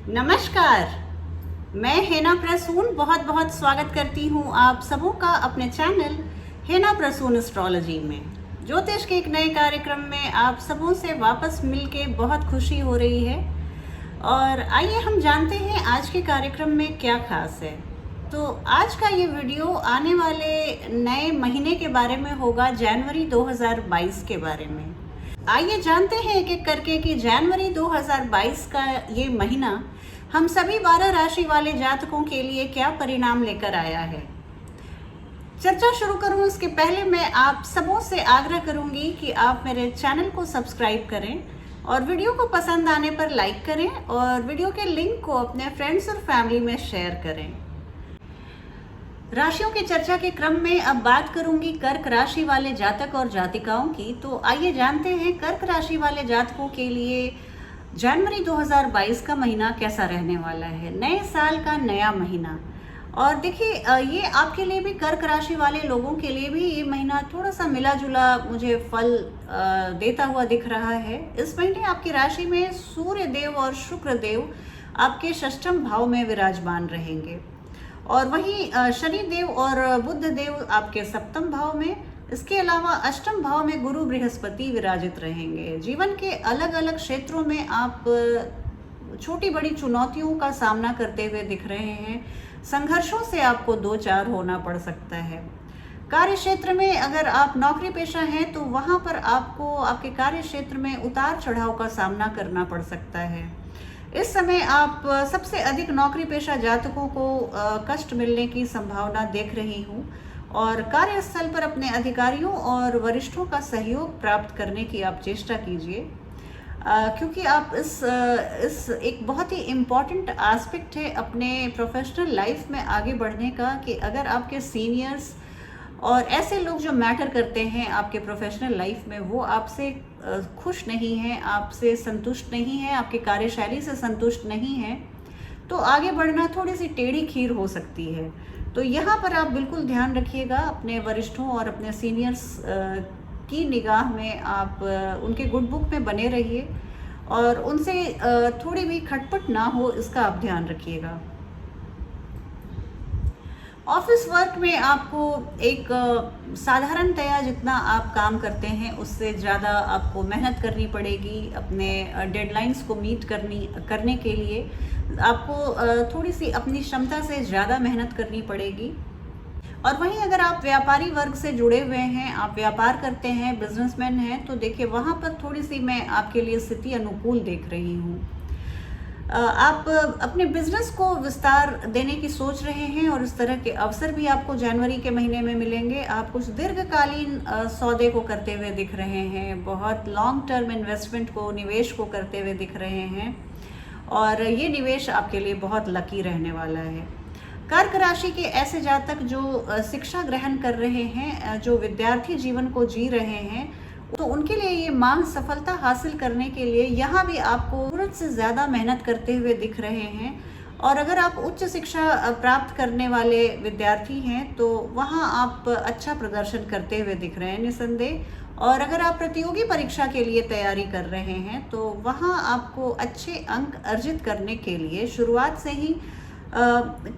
नमस्कार। मैं हेना प्रसून बहुत बहुत स्वागत करती हूँ आप सबों का अपने चैनल हेना प्रसून एस्ट्रोलॉजी में। ज्योतिष के एक नए कार्यक्रम में आप सबों से वापस मिलके बहुत खुशी हो रही है। और आइए हम जानते हैं आज के कार्यक्रम में क्या खास है। तो आज का ये वीडियो आने वाले नए महीने के बारे में होगा, जनवरी 2022 के बारे में। आइए जानते हैं एक एक करके कि जनवरी 2022 का ये महीना हम सभी 12 राशि वाले जातकों के लिए क्या परिणाम लेकर आया है। चर्चा शुरू करूं उसके पहले मैं आप सबों से आग्रह करूंगी कि आप मेरे चैनल को सब्सक्राइब करें और वीडियो को पसंद आने पर लाइक करें और वीडियो के लिंक को अपने फ्रेंड्स और फैमिली में शेयर करें। राशियों की चर्चा के क्रम में अब बात करूंगी कर्क राशि वाले जातक और जातिकाओं की। तो आइए जानते हैं कर्क राशि वाले जातकों के लिए जनवरी 2022 का महीना कैसा रहने वाला है। नए साल का नया महीना। और देखिए ये आपके लिए भी, कर्क राशि वाले लोगों के लिए भी ये महीना थोड़ा सा मिला जुला मुझे फल देता हुआ दिख रहा है। इस महीने आपकी राशि में सूर्य देव और शुक्र देव आपके षष्ठम भाव में विराजमान रहेंगे और वहीं शनि देव और बुध देव आपके सप्तम भाव में। इसके अलावा अष्टम भाव में गुरु बृहस्पति विराजित रहेंगे। जीवन के अलग अलग क्षेत्रों में आप छोटी बड़ी चुनौतियों का सामना करते हुए दिख रहे हैं। संघर्षों से आपको दो चार होना पड़ सकता है। कार्य क्षेत्र में अगर आप नौकरी पेशा हैं तो वहां पर आपको आपके कार्य क्षेत्र में उतार चढ़ाव का सामना करना पड़ सकता है। इस समय आप सबसे अधिक नौकरी पेशा जातकों को कष्ट मिलने की संभावना देख रही हूँ और कार्यस्थल पर अपने अधिकारियों और वरिष्ठों का सहयोग प्राप्त करने की आप चेष्टा कीजिए, क्योंकि आप इस एक बहुत ही इम्पॉर्टेंट एस्पेक्ट है अपने प्रोफेशनल लाइफ में आगे बढ़ने का कि अगर आपके सीनियर्स और ऐसे लोग जो मैटर करते हैं आपके प्रोफेशनल लाइफ में वो आपसे खुश नहीं हैं, आपसे संतुष्ट नहीं हैं, आपकी कार्यशैली से संतुष्ट नहीं हैं, तो आगे बढ़ना थोड़ी सी टेढ़ी खीर हो सकती है। तो यहाँ पर आप बिल्कुल ध्यान रखिएगा, अपने वरिष्ठों और अपने सीनियर्स की निगाह में आप उनके गुड बुक में बने रहिए और उनसे थोड़ी भी खटपट ना हो, इसका आप ध्यान रखिएगा। ऑफिस वर्क में आपको एक साधारणतया जितना आप काम करते हैं उससे ज़्यादा आपको मेहनत करनी पड़ेगी। अपने डेडलाइंस को मीट करने के लिए आपको थोड़ी सी अपनी क्षमता से ज़्यादा मेहनत करनी पड़ेगी। और वहीं अगर आप व्यापारी वर्ग से जुड़े हुए हैं, आप व्यापार करते हैं, बिजनेसमैन हैं, तो देखिए वहाँ पर थोड़ी सी मैं आपके लिए स्थिति अनुकूल देख रही हूँ। आप अपने बिजनेस को विस्तार देने की सोच रहे हैं और इस तरह के अवसर भी आपको जनवरी के महीने में मिलेंगे। आप कुछ दीर्घकालीन सौदे को करते हुए दिख रहे हैं, बहुत लॉन्ग टर्म इन्वेस्टमेंट को, निवेश को करते हुए दिख रहे हैं और ये निवेश आपके लिए बहुत लकी रहने वाला है। कर्क राशि के ऐसे जातक जो शिक्षा ग्रहण कर रहे हैं, जो विद्यार्थी जीवन को जी रहे हैं, तो उनके लिए ये मांग सफलता हासिल करने के लिए यहाँ भी आपको जरूरत से ज़्यादा मेहनत करते हुए दिख रहे हैं। और अगर आप उच्च शिक्षा प्राप्त करने वाले विद्यार्थी हैं तो वहाँ आप अच्छा प्रदर्शन करते हुए दिख रहे हैं निसंदेह। और अगर आप प्रतियोगी परीक्षा के लिए तैयारी कर रहे हैं तो वहाँ आपको अच्छे अंक अर्जित करने के लिए शुरुआत से ही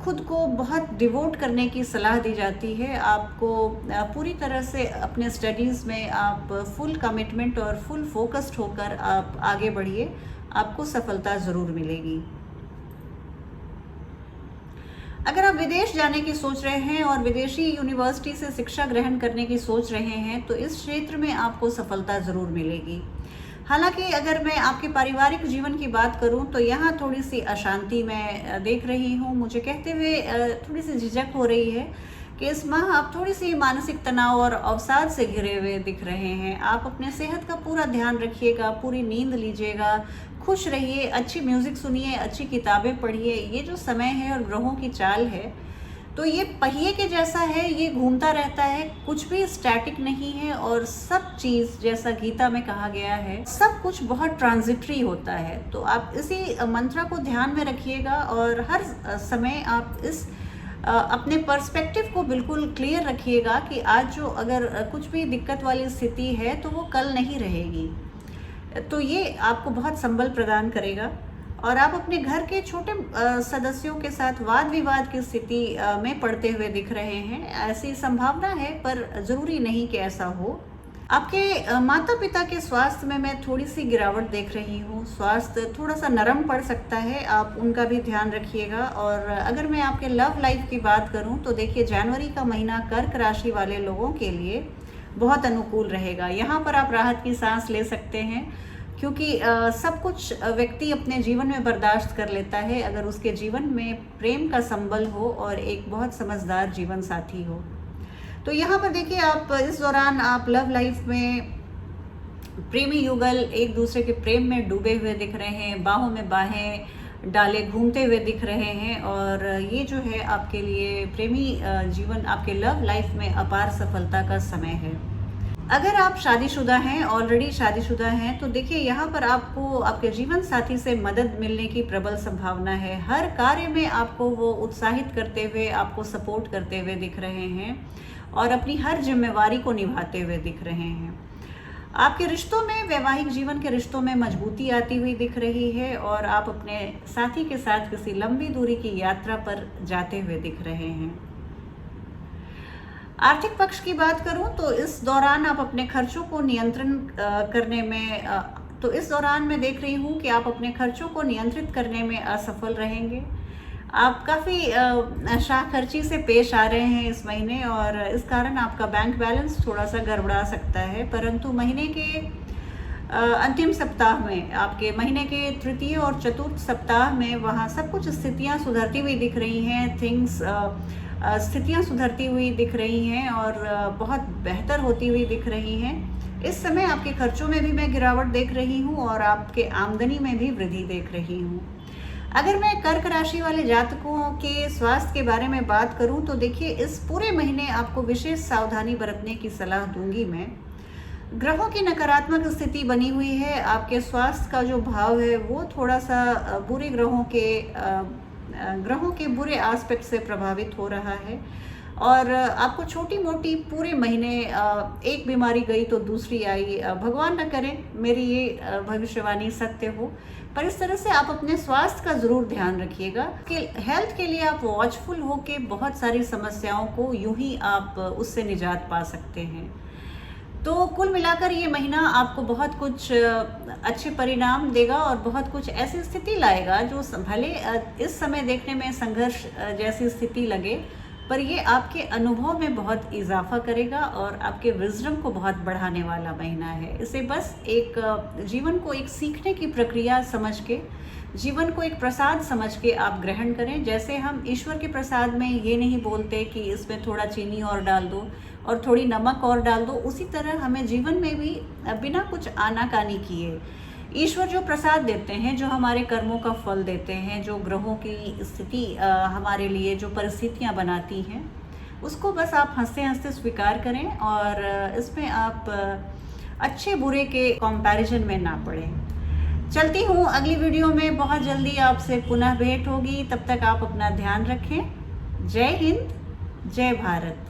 खुद को बहुत डिवोट करने की सलाह दी जाती है। आपको पूरी तरह से अपने स्टडीज़ में आप फुल कमिटमेंट और फुल फोकस्ड होकर आप आगे बढ़िए, आपको सफलता ज़रूर मिलेगी। अगर आप विदेश जाने की सोच रहे हैं और विदेशी यूनिवर्सिटी से शिक्षा ग्रहण करने की सोच रहे हैं तो इस क्षेत्र में आपको सफलता ज़रूर मिलेगी। हालांकि अगर मैं आपके पारिवारिक जीवन की बात करूं तो यहाँ थोड़ी सी अशांति मैं देख रही हूँ। मुझे कहते हुए थोड़ी सी झिझक हो रही है कि इस माह आप थोड़ी सी मानसिक तनाव और अवसाद से घिरे हुए दिख रहे हैं। आप अपने सेहत का पूरा ध्यान रखिएगा, पूरी नींद लीजिएगा, खुश रहिए, अच्छी म्यूज़िक सुनिए, अच्छी किताबें पढ़िए। ये जो समय है और ग्रहों की चाल है तो ये पहिए के जैसा है, ये घूमता रहता है, कुछ भी स्टैटिक नहीं है और सब चीज़ जैसा गीता में कहा गया है सब कुछ बहुत ट्रांजिटरी होता है। तो आप इसी मंत्र को ध्यान में रखिएगा और हर समय आप इस अपने पर्सपेक्टिव को बिल्कुल क्लियर रखिएगा कि आज जो अगर कुछ भी दिक्कत वाली स्थिति है तो वो कल नहीं रहेगी। तो ये आपको बहुत संबल प्रदान करेगा। और आप अपने घर के छोटे सदस्यों के साथ वाद विवाद की स्थिति में पड़ते हुए दिख रहे हैं। ऐसी संभावना है, पर ज़रूरी नहीं कि ऐसा हो। आपके माता पिता के स्वास्थ्य में मैं थोड़ी सी गिरावट देख रही हूँ। स्वास्थ्य थोड़ा सा नरम पड़ सकता है, आप उनका भी ध्यान रखिएगा। और अगर मैं आपके लव लाइफ की बात करूँ तो देखिए, जनवरी का महीना कर्क राशि वाले लोगों के लिए बहुत अनुकूल रहेगा। यहाँ पर आप राहत की सांस ले सकते हैं, क्योंकि सब कुछ व्यक्ति अपने जीवन में बर्दाश्त कर लेता है अगर उसके जीवन में प्रेम का संबल हो और एक बहुत समझदार जीवन साथी हो। तो यहाँ पर देखिए, आप इस दौरान आप लव लाइफ में प्रेमी युगल एक दूसरे के प्रेम में डूबे हुए दिख रहे हैं, बाहों में बाहें डाले घूमते हुए दिख रहे हैं। और ये जो है आपके लिए प्रेमी जीवन, आपके लव लाइफ में अपार सफलता का समय है। अगर आप शादीशुदा हैं, ऑलरेडी शादीशुदा हैं, तो देखिए यहाँ पर आपको आपके जीवन साथी से मदद मिलने की प्रबल संभावना है। हर कार्य में आपको वो उत्साहित करते हुए, आपको सपोर्ट करते हुए दिख रहे हैं और अपनी हर जिम्मेवारी को निभाते हुए दिख रहे हैं। आपके रिश्तों में, वैवाहिक जीवन के रिश्तों में मजबूती आती हुई दिख रही है और आप अपने साथी के साथ किसी लंबी दूरी की यात्रा पर जाते हुए दिख रहे हैं। आर्थिक पक्ष की बात करूं तो इस दौरान आप अपने खर्चों को नियंत्रण करने में तो इस दौरान मैं देख रही हूं कि आप अपने खर्चों को नियंत्रित करने में असफल रहेंगे। आप काफ़ी शाखर्ची से पेश आ रहे हैं इस महीने और इस कारण आपका बैंक बैलेंस थोड़ा सा गड़बड़ा सकता है। परंतु महीने के अंतिम सप्ताह में, आपके महीने के तृतीय और चतुर्थ सप्ताह में, वहाँ सब कुछ स्थितियाँ सुधरती हुई दिख रही हैं। स्थितियाँ सुधरती हुई दिख रही हैं और बहुत बेहतर होती हुई दिख रही हैं। इस समय आपके खर्चों में भी मैं गिरावट देख रही हूँ और आपके आमदनी में भी वृद्धि देख रही हूँ। अगर मैं कर्क राशि वाले जातकों के स्वास्थ्य के बारे में बात करूं तो देखिए, इस पूरे महीने आपको विशेष सावधानी बरतने की सलाह दूंगी मैं। ग्रहों की नकारात्मक स्थिति बनी हुई है। आपके स्वास्थ्य का जो भाव है वो थोड़ा सा बुरे ग्रहों के बुरे एस्पेक्ट से प्रभावित हो रहा है और आपको छोटी मोटी पूरे महीने एक बीमारी गई तो दूसरी आई। भगवान न करे मेरी ये भविष्यवाणी सत्य हो, पर इस तरह से आप अपने स्वास्थ्य का ज़रूर ध्यान रखिएगा कि हेल्थ के लिए आप वॉचफुल हो के बहुत सारी समस्याओं को यूं ही आप उससे निजात पा सकते हैं। तो कुल मिलाकर ये महीना आपको बहुत कुछ अच्छे परिणाम देगा और बहुत कुछ ऐसी स्थिति लाएगा जो भले इस समय देखने में संघर्ष जैसी स्थिति लगे, पर ये आपके अनुभव में बहुत इजाफा करेगा और आपके विजडम को बहुत बढ़ाने वाला महीना है। इसे बस एक जीवन को एक सीखने की प्रक्रिया समझ के, जीवन को एक प्रसाद समझ के आप ग्रहण करें। जैसे हम ईश्वर के प्रसाद में ये नहीं बोलते कि इसमें थोड़ा चीनी और डाल दो और थोड़ी नमक और डाल दो, उसी तरह हमें जीवन में भी बिना कुछ आनाकानी किए ईश्वर जो प्रसाद देते हैं, जो हमारे कर्मों का फल देते हैं, जो ग्रहों की स्थिति हमारे लिए जो परिस्थितियां बनाती हैं, उसको बस आप हंसते हंसते स्वीकार करें और इसमें आप अच्छे बुरे के कंपैरिजन में ना पड़ें। चलती हूँ, अगली वीडियो में बहुत जल्दी आपसे पुनः भेंट होगी। तब तक आप अपना ध्यान रखें। जय हिंद, जय भारत।